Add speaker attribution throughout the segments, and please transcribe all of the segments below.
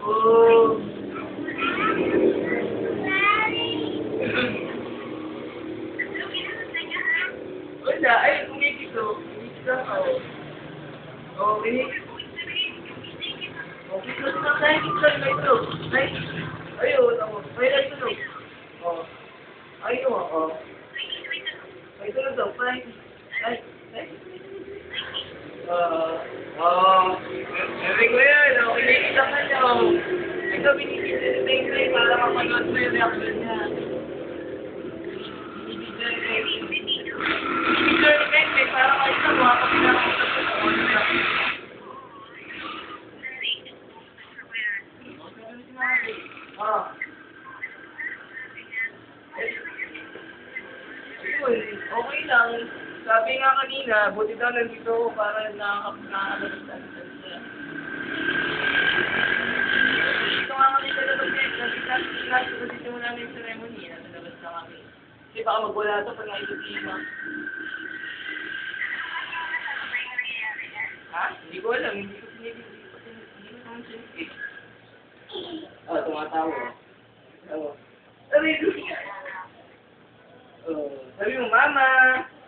Speaker 1: Oh. Wala, ay, kumikit to. Kumikit ako. Oh, kumikit. Oh, kumikit na tayo. Kumikit na ito. Ayun, ako. Ay, ito. Oh. Ayun, ako. Ay, ito na daw. Ay. Sabi ko yan. Oh, kumikit ako niya. Ito, binigit na ito. Para mapanood mo yung reaction niya. Okay lang. Sabi nga kanina, buti daw nandito ako para nakakapagkakalasan siya. Ito nga kami sa labas niya. Kasi dito mo namin yung ceremony. Nasa labas na kami. Kasi baka magwala ito pag naisipima. Ha? Hindi ko alam. Hindi ko sinipip. Ah, tumatawa. Tawa. Sabi mo, Mama!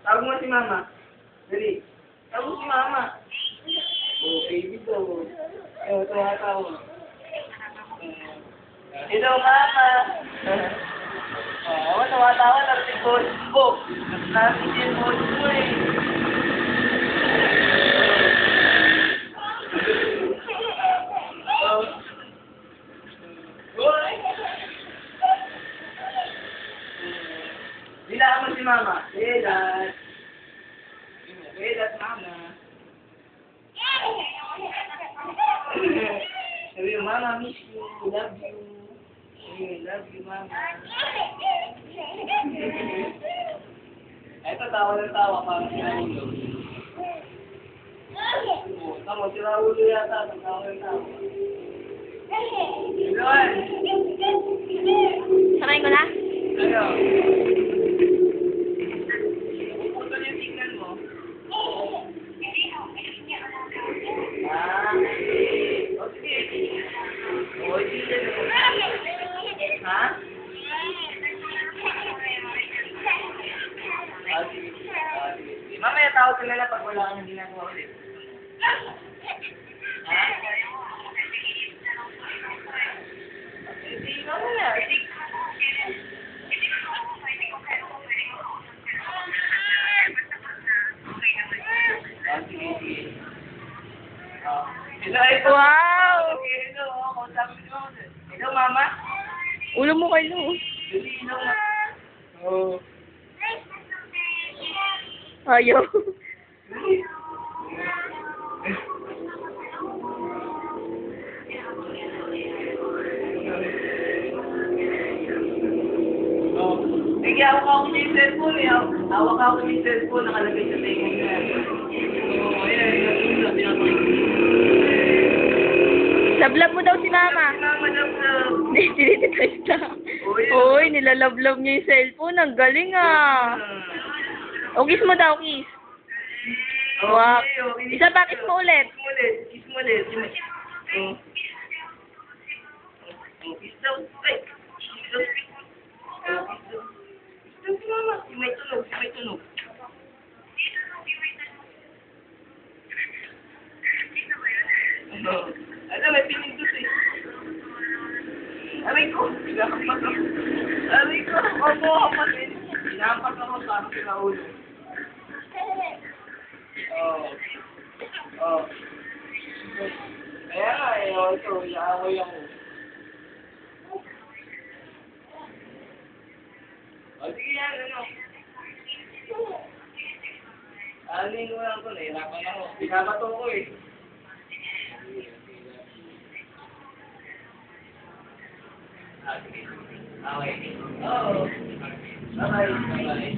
Speaker 1: Tawag mo si Mama. Dali. Tawag mo si Mama. Oh, baby ko. Oh, tumatawa. Hello, Mama! Oh, tumatawa. Narinig ko. Bob! Narinig yung boses mo eh. Bilaan mo si Mama. Vedas. Vedas, Mama. Sabi mo, Mama, miss you. Love you. Love you, Mama. Ito, tawa ng tawa para si Raulo. Tama, si Raulo yata. Tawa ng tawa. Ilan?
Speaker 2: Sakay ko na?
Speaker 1: Ano? Puto yung tingnan mo. Ah. O, sige. O, tingnan mo. Ha? Ah, sige. Mamaya tawag ka na lang pag wala kang ginagawa ulit. Ha? Hindi, mamaya.
Speaker 2: Wow!
Speaker 1: Hello, Mama.
Speaker 2: Ulo mo kayo.
Speaker 1: Hello, Oh.
Speaker 2: Ayaw.
Speaker 1: Oh. Nagyawak ako niya yung cellphone eh. Hawak ako niya yung cellphone. Nakalagay sa tenga niya. Oh, ayan.
Speaker 2: Lablab mo daw si Mama.
Speaker 1: Mama, love.
Speaker 2: Hindi, tinititrace na. Uy, nilalablab niya yung cellphone. Ang galing ah. O, kiss mo daw, kiss. Wow. Isa pa, kiss mo ulit.
Speaker 1: Kiss mo ulit. Oh. Kiss daw. Ay. Kiss daw. Kiss daw si Mama. May tunog. Ano, may pinindot eh. Aray ko. Pinakampas ako. Aray ko. Opo, kapatid. Pinakampas ako para si Raul. Oh. Kaya nga eh. Ito, iaaway ako. O, sige yan. Ano? Aling ko lang ko. Nahirapan ako. Pinabato ko eh. Okay. Oo. Bye-bye.